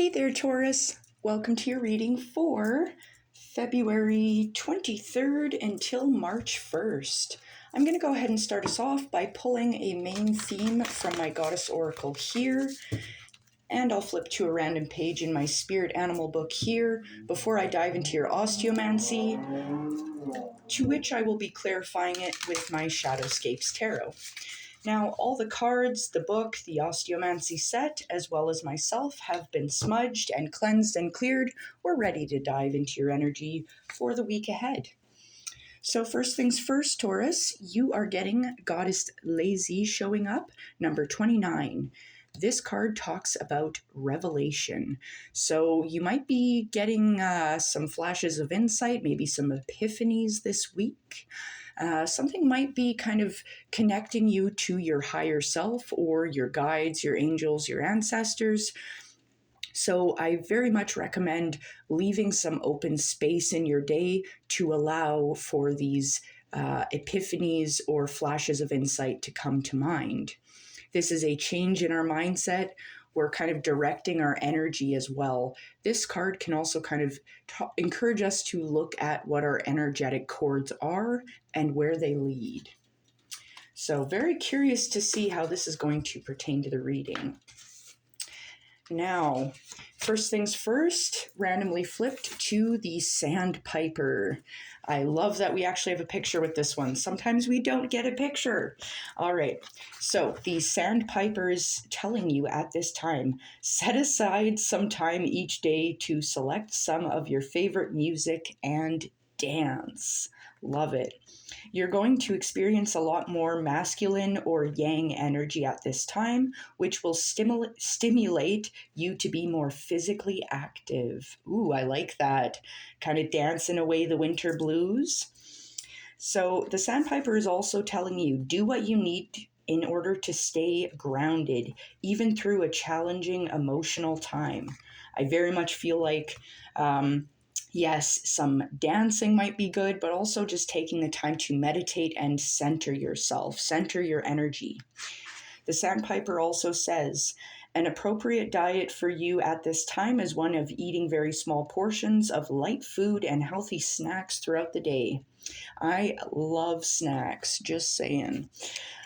Hey there, Taurus. Welcome to your reading for February 23rd until March 1st. I'm going to go ahead and start us off by pulling a main theme from my Goddess Oracle here, and I'll flip to a random page in my Spirit Animal book here before I dive into your Osteomancy, to which I will be clarifying it with my Shadowscapes Tarot. Now, all the cards, the book, the Osteomancy set, as well as myself, have been smudged and cleansed and cleared. We're ready to dive into your energy for the week ahead. So first things first, Taurus, you are getting Goddess Lazy showing up, number 29. This card talks about revelation. So you might be getting some flashes of insight, maybe some epiphanies this week. Something might be kind of connecting you to your higher self or your guides, your angels, your ancestors. So I very much recommend leaving some open space in your day to allow for these epiphanies or flashes of insight to come to mind. This is a change in our mindset. We're kind of directing our energy as well. This card can also kind of encourage us to look at what our energetic cords are and where they lead. So very curious to see how this is going to pertain to the reading. Now, first things first, randomly flipped to the Sandpiper. I love that we actually have a picture with this one. Sometimes we don't get a picture. All right, so the Sandpiper is telling you at this time, set aside some time each day to select some of your favorite music and dance. Love it. You're going to experience a lot more masculine or yang energy at this time, which will stimulate you to be more physically active. Ooh, I like that. Kind of dancing away the winter blues. So the Sandpiper is also telling you, do what you need in order to stay grounded, even through a challenging emotional time. I very much feel like yes, some dancing might be good, but also just taking the time to meditate and center yourself, center your energy. The Sandpiper also says, an appropriate diet for you at this time is one of eating very small portions of light food and healthy snacks throughout the day. I love snacks, just saying.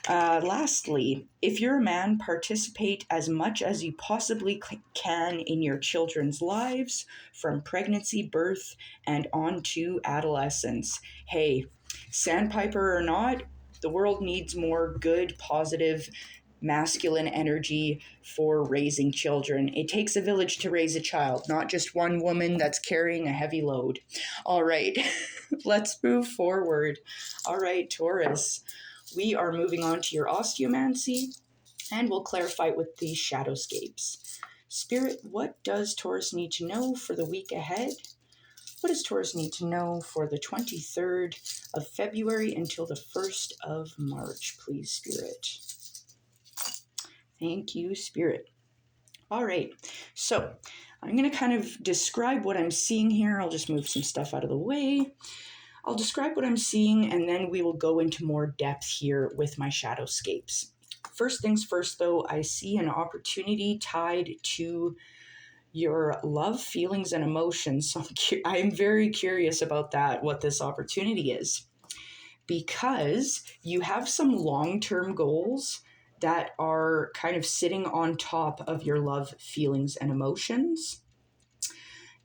Lastly, if you're a man, participate as much as you possibly can in your children's lives, from pregnancy, birth, and on to adolescence. Hey, Sandpiper or not, the world needs more good, positive, masculine energy for raising children. It takes a village to raise a child, not just one woman that's carrying a heavy load. All right, let's move forward. All right, Taurus, we are moving on to your Osteomancy, and we'll clarify it with the Shadowscapes. Spirit, what does Taurus need to know for the week ahead? What does Taurus need to know for the 23rd of February until the 1st of March, please, Spirit? Thank you, Spirit. All right, so I'm going to kind of describe what I'm seeing here. I'll just move some stuff out of the way. I'll describe what I'm seeing, and then we will go into more depth here with my Shadowscapes. First things first, though, I see an opportunity tied to your love, feelings, and emotions. So I'm very curious about that, what this opportunity is, because you have some long-term goals that are kind of sitting on top of your love, feelings, and emotions.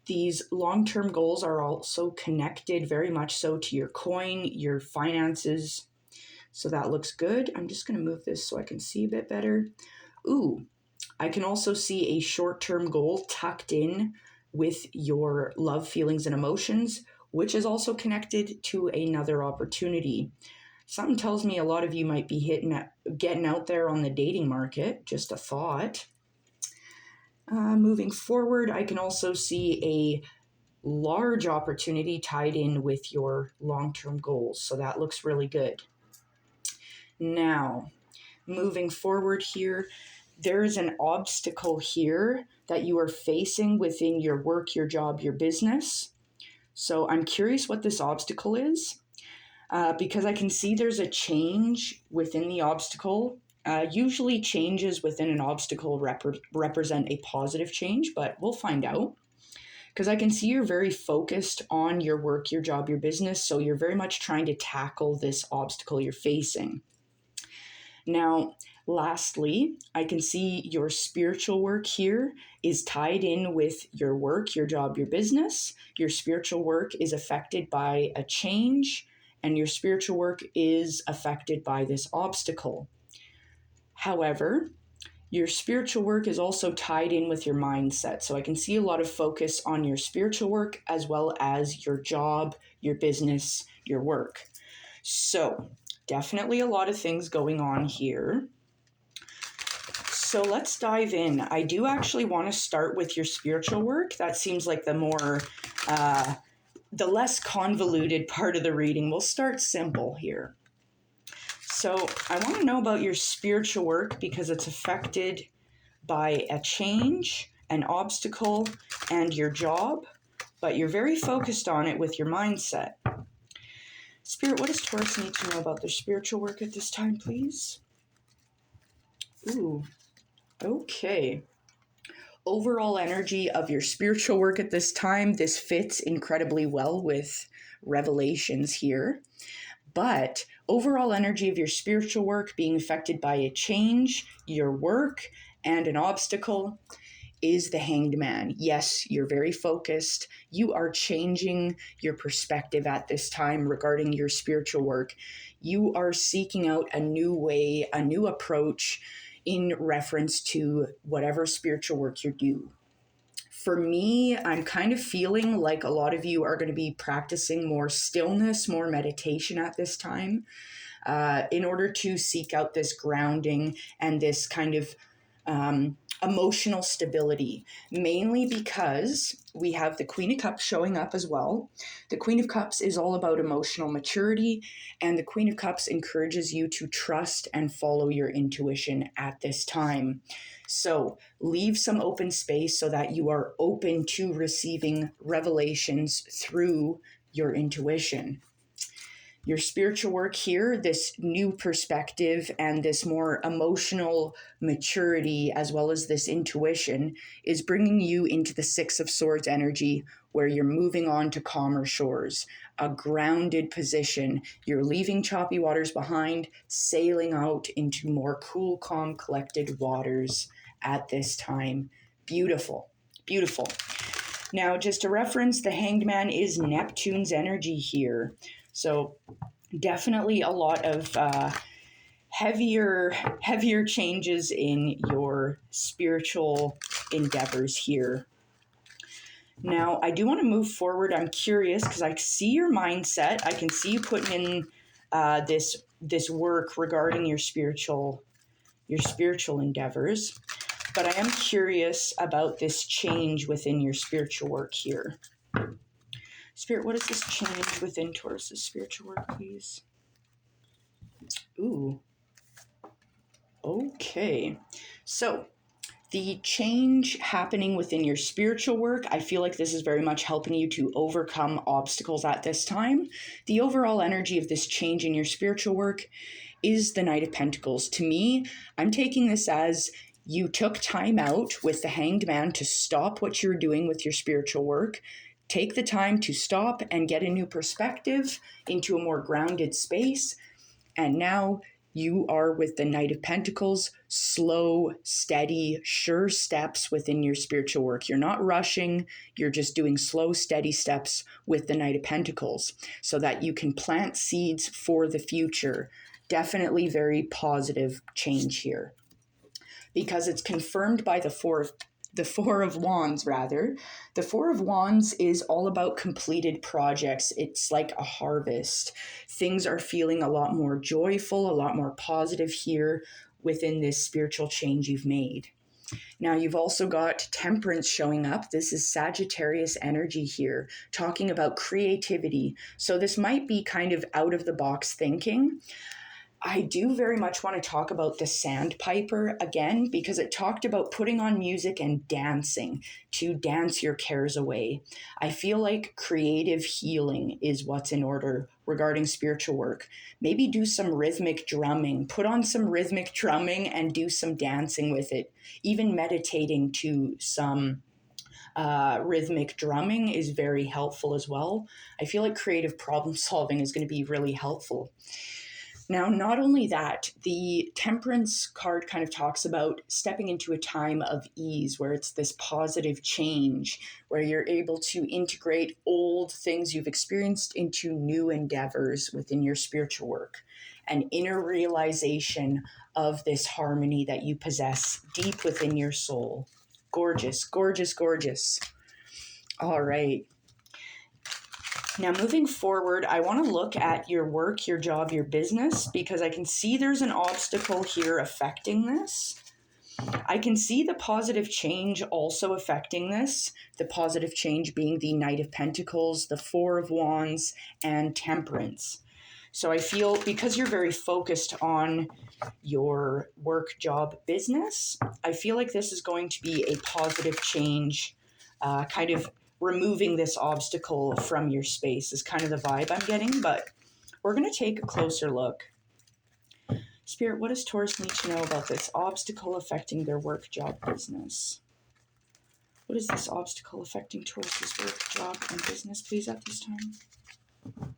These long-term goals are also connected very much so to your coin, your finances. So that looks good. I'm just going to move this so I can see a bit better. Ooh, I can also see a short-term goal tucked in with your love, feelings, and emotions, which is also connected to another opportunity. Something tells me a lot of you might be getting out there on the dating market. Just a thought. Moving forward, I can also see a large opportunity tied in with your long-term goals. So that looks really good. Now, moving forward here, there is an obstacle here that you are facing within your work, your job, your business. So I'm curious what this obstacle is. Because I can see there's a change within the obstacle. Usually changes within an obstacle represent a positive change, but we'll find out. Because I can see you're very focused on your work, your job, your business, so you're very much trying to tackle this obstacle you're facing. Now, lastly, I can see your spiritual work here is tied in with your work, your job, your business. Your spiritual work is affected by a change, and your spiritual work is affected by this obstacle. However, your spiritual work is also tied in with your mindset. So I can see a lot of focus on your spiritual work as well as your job, your business, your work. So definitely a lot of things going on here. So let's dive in. I do actually want to start with your spiritual work. That seems like the less convoluted part of the reading. We'll start simple here. So I want to know about your spiritual work because it's affected by a change, an obstacle, and your job, but you're very focused on it with your mindset. Spirit, what does Taurus need to know about their spiritual work at this time, please? Ooh, okay. Overall energy of your spiritual work at this time, this fits incredibly well with Revelations here. But overall energy of your spiritual work being affected by a change, your work, and an obstacle is the Hanged Man. Yes, you're very focused. You are changing your perspective at this time regarding your spiritual work. You are seeking out a new way, a new approach in reference to whatever spiritual work you do. For me, I'm kind of feeling like a lot of you are going to be practicing more stillness, more meditation at this time, in order to seek out this grounding and this kind of emotional stability, mainly because we have the Queen of Cups showing up as well. The Queen of Cups is all about emotional maturity, and the Queen of Cups encourages you to trust and follow your intuition at this time. So leave some open space so that you are open to receiving revelations through your intuition. Your spiritual work here, this new perspective and this more emotional maturity, as well as this intuition, is bringing you into the Six of Swords energy, where you're moving on to calmer shores, a grounded position. You're leaving choppy waters behind, sailing out into more cool, calm, collected waters at this time. Beautiful, beautiful. Now, just to reference, the Hanged Man is Neptune's energy here. So definitely a lot of heavier changes in your spiritual endeavors here. Now, I do want to move forward. I'm curious because I see your mindset. I can see you putting in this work regarding your spiritual endeavors. But I am curious about this change within your spiritual work here. Spirit, what is this change within Taurus's spiritual work, please? Ooh. Okay. So, the change happening within your spiritual work, I feel like this is very much helping you to overcome obstacles at this time. The overall energy of this change in your spiritual work is the Knight of Pentacles. To me, I'm taking this as you took time out with the Hanged Man to stop what you're doing with your spiritual work. Take the time to stop and get a new perspective into a more grounded space. And now you are with the Knight of Pentacles, slow, steady, sure steps within your spiritual work. You're not rushing. You're just doing slow, steady steps with the Knight of Pentacles so that you can plant seeds for the future. Definitely very positive change here, because it's confirmed by the Four of Wands, rather. The Four of Wands is all about completed projects. It's like a harvest. Things are feeling a lot more joyful, a lot more positive here within this spiritual change you've made. Now, you've also got Temperance showing up. This is Sagittarius energy here, talking about creativity. So this might be kind of out of the box thinking. I do very much want to talk about the sandpiper again, because it talked about putting on music and dancing to dance your cares away. I feel like creative healing is what's in order regarding spiritual work. Maybe do some rhythmic drumming, put on some rhythmic drumming and do some dancing with it. Even meditating to some rhythmic drumming is very helpful as well. I feel like creative problem solving is going to be really helpful. Now, not only that, the Temperance card kind of talks about stepping into a time of ease where it's this positive change, where you're able to integrate old things you've experienced into new endeavors within your spiritual work, an inner realization of this harmony that you possess deep within your soul. Gorgeous, gorgeous, gorgeous. All right. Now, moving forward, I want to look at your work, your job, your business, because I can see there's an obstacle here affecting this. I can see the positive change also affecting this, the positive change being the Knight of Pentacles, the Four of Wands, and Temperance. So I feel because you're very focused on your work, job, business, I feel like this is going to be a positive change, kind of removing this obstacle from your space is kind of the vibe I'm getting, but we're going to take a closer look. Spirit, what does Taurus need to know about this obstacle affecting their work, job, business? What is this obstacle affecting Taurus's work, job, and business, please, at this time?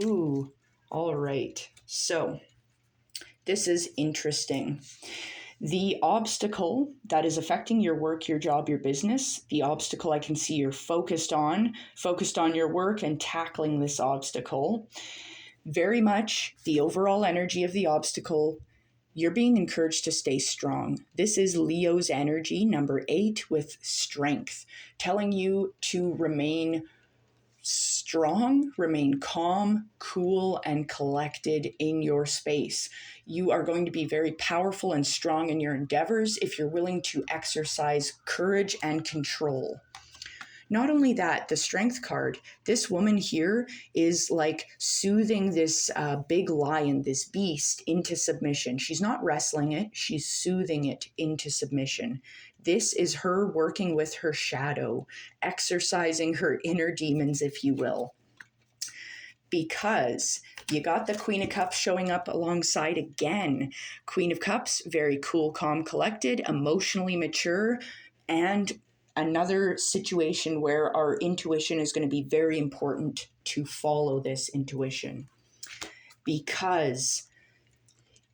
Ooh, all right. So this is interesting. The obstacle that is affecting your work, your job, your business, the obstacle I can see you're focused on your work and tackling this obstacle. Very much the overall energy of the obstacle, you're being encouraged to stay strong. This is Leo's energy, number 8, with strength, telling you to remain strong, remain calm, cool, and collected in your space. You are going to be very powerful and strong in your endeavors if you're willing to exercise courage and control. Not only that, the Strength card, this woman here is like soothing this big lion, this beast, into submission. She's not wrestling it, she's soothing it into submission. This is her working with her shadow, exercising her inner demons, if you will. Because you got the Queen of Cups showing up alongside again. Queen of Cups, very cool, calm, collected, emotionally mature, and another situation where our intuition is going to be very important to follow this intuition. Because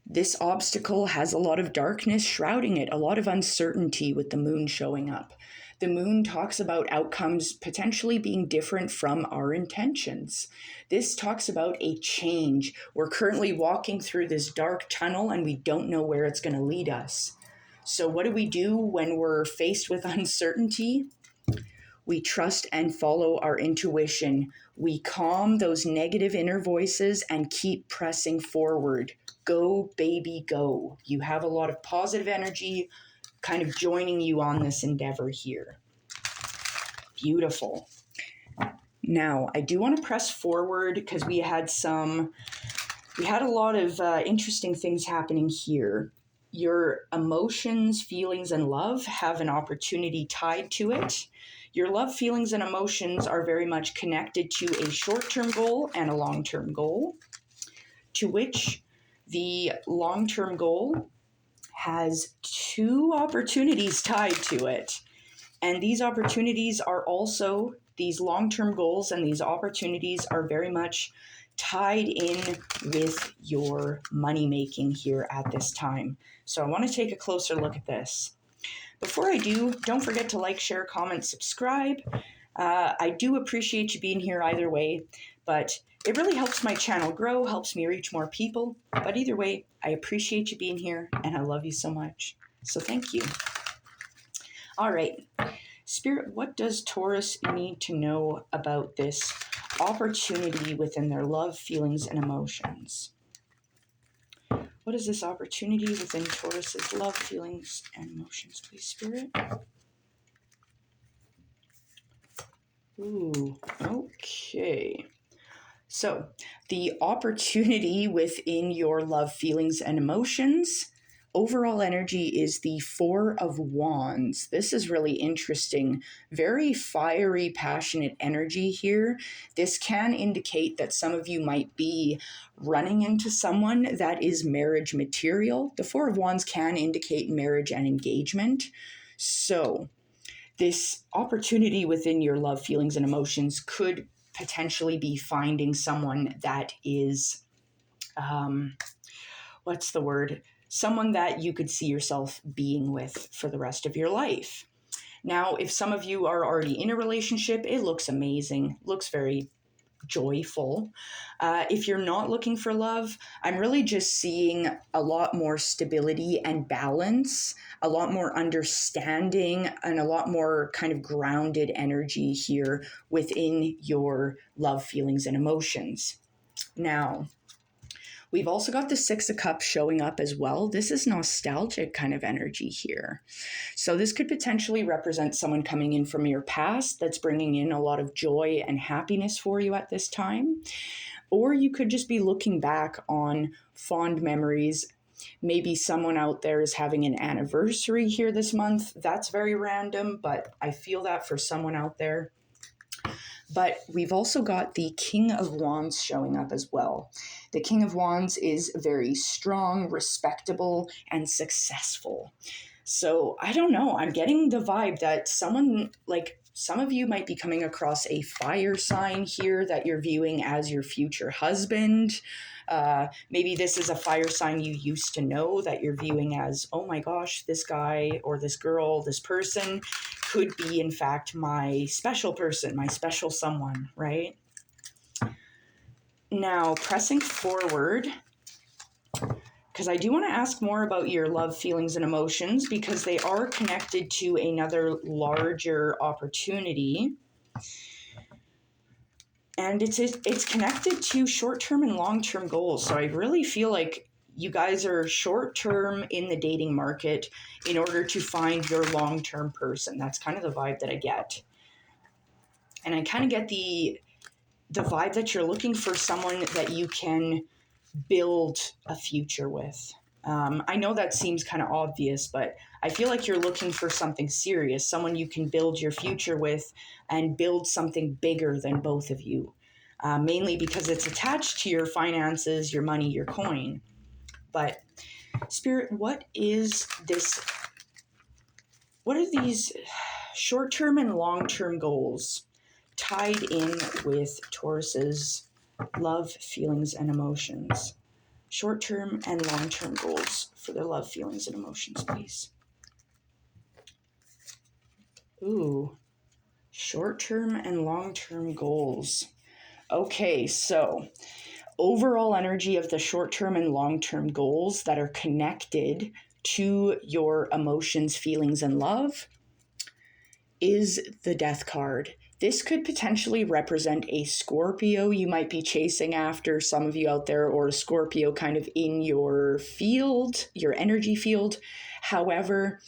this obstacle has a lot of darkness shrouding it, a lot of uncertainty with the moon showing up. The moon talks about outcomes potentially being different from our intentions. This talks about a change. We're currently walking through this dark tunnel and we don't know where it's going to lead us. So what do we do when we're faced with uncertainty? We trust and follow our intuition. We calm those negative inner voices and keep pressing forward. Go, baby, go. You have a lot of positive energy kind of joining you on this endeavor here. Beautiful. Now, I do want to press forward because we had a lot of interesting things happening here. Your emotions, feelings, and love have an opportunity tied to it. Your love, feelings, and emotions are very much connected to a short-term goal and a long-term goal, to which the long-term goal has 2 opportunities tied to it. And these opportunities are also, these long-term goals and these opportunities are very much tied in with your money making here at this time. So I want to take a closer look at this. Before I do, don't forget to like, share, comment, subscribe. I do appreciate you being here either way, but it really helps my channel grow, helps me reach more people. But either way, I appreciate you being here and I love you so much. So thank you. All right. Spirit, what does Taurus need to know about this opportunity within their love, feelings, and emotions? What is this opportunity within Taurus's love, feelings, and emotions, please, Spirit? Ooh, okay. So, the opportunity within your love, feelings, and emotions. Overall energy is the Four of Wands. This is really interesting. Very fiery, passionate energy here. This can indicate that some of you might be running into someone that is marriage material. The Four of Wands can indicate marriage and engagement. So, this opportunity within your love, feelings, and emotions could potentially be finding someone that is, what's the word? Someone that you could see yourself being with for the rest of your life. Now, if some of you are already in a relationship, it looks amazing, looks very joyful. If you're not looking for love, I'm really just seeing a lot more stability and balance, a lot more understanding, and a lot more kind of grounded energy here within your love, feelings, and emotions. Now, we've also got the Six of Cups showing up as well. This is nostalgic kind of energy here. So this could potentially represent someone coming in from your past that's bringing in a lot of joy and happiness for you at this time. Or you could just be looking back on fond memories. Maybe someone out there is having an anniversary here this month. That's very random, but I feel that for someone out there. But we've also got the King of Wands showing up as well. The King of Wands is very strong, respectable, and successful. So I don't know. I'm getting the vibe that someone, like some of you might be coming across a fire sign here that you're viewing as your future husband. Maybe this is a fire sign you used to know that you're viewing as, oh my gosh, this guy or this girl, this person could be, in fact, my special person, my special someone, right? Now, pressing forward, because I do want to ask more about your love, feelings, and emotions because they are connected to another larger opportunity. And it's connected to short-term and long-term goals. So I really feel like you guys are short-term in the dating market in order to find your long-term person. That's kind of the vibe that I get. And I kind of get the vibe that you're looking for someone that you can build a future with. I know that seems kind of obvious, but I feel like you're looking for something serious, someone you can build your future with and build something bigger than both of you, mainly because it's attached to your finances, your money, your coin. But Spirit, what is this? What are these short-term and long-term goals tied in with Taurus's love, feelings, and emotions? Short-term and long-term goals for their love, feelings, and emotions, please. Ooh, short-term and long-term goals. Okay, so overall energy of the short-term and long-term goals that are connected to your emotions, feelings, and love is the Death card. This could potentially represent a Scorpio you might be chasing after, some of you out there, or a Scorpio kind of in your field, your energy field. However,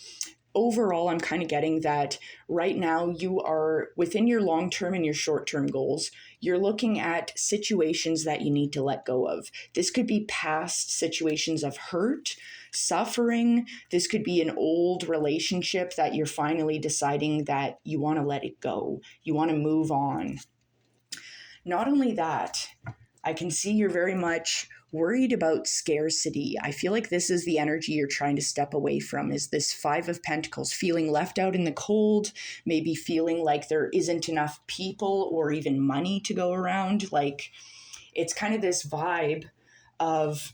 overall, I'm kind of getting that right now you are within your long-term and your short-term goals. You're looking at situations that you need to let go of. This could be past situations of hurt, suffering. This could be an old relationship that you're finally deciding that you want to let it go. You want to move on. Not only that, I can see you're very much worried about scarcity. I feel like this is the energy you're trying to step away from, is this Five of Pentacles, feeling left out in the cold, maybe feeling like there isn't enough people or even money to go around. Like, it's kind of this vibe of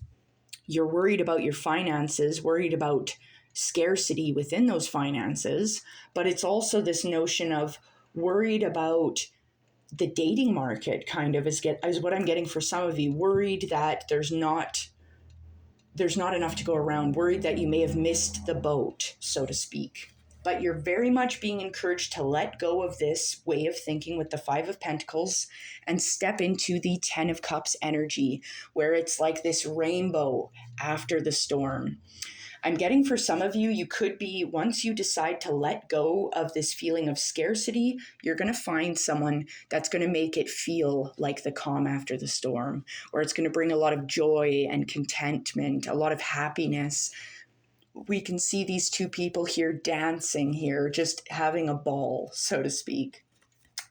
you're worried about your finances, worried about scarcity within those finances, but it's also this notion of worried about the dating market, kind of is what I'm getting for some of you. Worried that there's not enough to go around, worried that you may have missed the boat, so to speak. But you're very much being encouraged to let go of this way of thinking with the Five of Pentacles and step into the Ten of Cups energy, where it's like this rainbow after the storm. I'm getting for some of you, you could be, once you decide to let go of this feeling of scarcity, you're going to find someone that's going to make it feel like the calm after the storm, or it's going to bring a lot of joy and contentment, a lot of happiness. We can see these two people here dancing here, just having a ball, so to speak.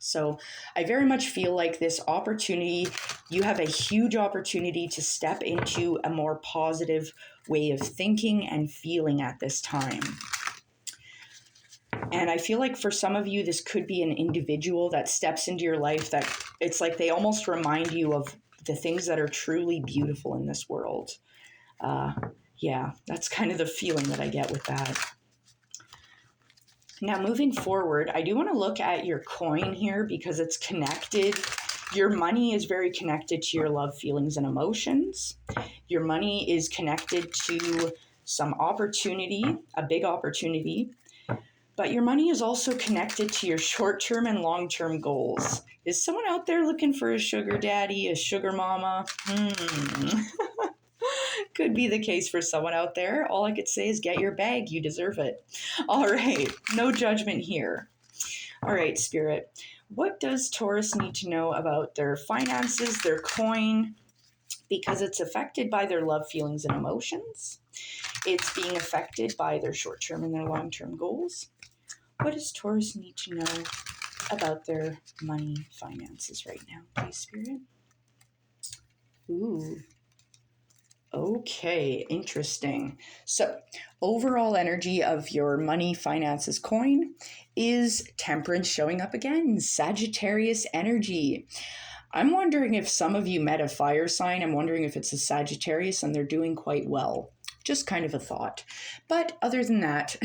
So I very much feel like this opportunity, you have a huge opportunity to step into a more positive way of thinking and feeling at this time. And I feel like for some of you, this could be an individual that steps into your life that it's like they almost remind you of the things that are truly beautiful in this world. Yeah, that's kind of the feeling that I get with that. Now, moving forward, I do want to look at your coin here because it's connected. Your money is very connected to your love, feelings, and emotions. Your money is connected to some opportunity, a big opportunity. But your money is also connected to your short-term and long-term goals. Is someone out there looking for a sugar daddy, a sugar mama? Could be the case for someone out there. All I could say is get your bag. You deserve it. All right. No judgment here. All right, Spirit. What does Taurus need to know about their finances, their coin? Because it's affected by their love, feelings, and emotions. It's being affected by their short-term and their long-term goals. What does Taurus need to know about their money finances right now, please, Spirit? Ooh. Okay, interesting. So, overall energy of your money finances coin is Temperance showing up again, Sagittarius energy. I'm wondering if some of you met a fire sign. I'm wondering if it's a Sagittarius and they're doing quite well. Just kind of a thought. But other than that,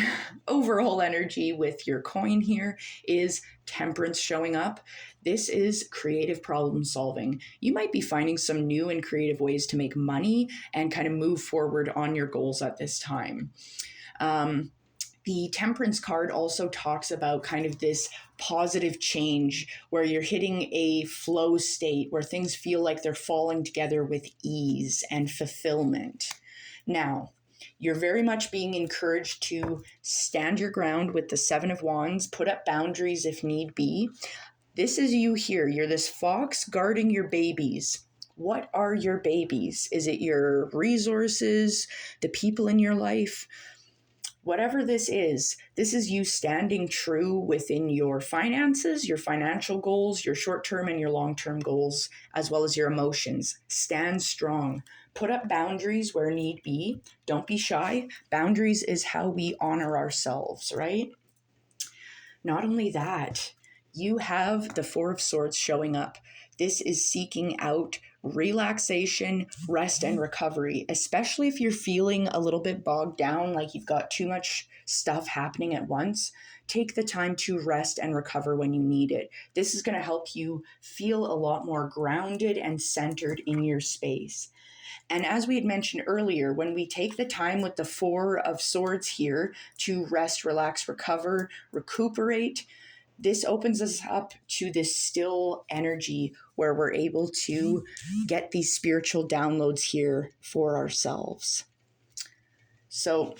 overall energy with your coin here is Temperance showing up. This is creative problem solving. You might be finding some new and creative ways to make money and kind of move forward on your goals at this time. The Temperance card also talks about kind of this positive change where you're hitting a flow state where things feel like they're falling together with ease and fulfillment. Now, you're very much being encouraged to stand your ground with the Seven of Wands, put up boundaries if need be. This is you here. You're this fox guarding your babies. What are your babies? Is it your resources, the people in your life? Whatever this is you standing true within your finances, your financial goals, your short-term and your long-term goals, as well as your emotions. Stand strong. Put up boundaries where need be. Don't be shy. Boundaries is how we honor ourselves, right? Not only that, you have the Four of Swords showing up. This is seeking out relaxation, rest, and recovery, especially if you're feeling a little bit bogged down, like you've got too much stuff happening at once. Take the time to rest and recover when you need it. This is going to help you feel a lot more grounded and centered in your space. And as we had mentioned earlier, when we take the time with the Four of Swords here to rest, relax, recover, recuperate, this opens us up to this still energy where we're able to get these spiritual downloads here for ourselves. So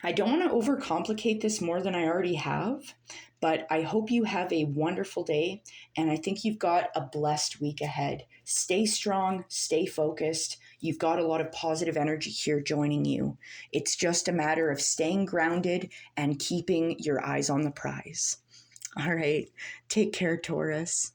I don't want to overcomplicate this more than I already have, but I hope you have a wonderful day, and I think you've got a blessed week ahead. Stay strong, stay focused. You've got a lot of positive energy here joining you. It's just a matter of staying grounded and keeping your eyes on the prize. All right. Take care, Taurus.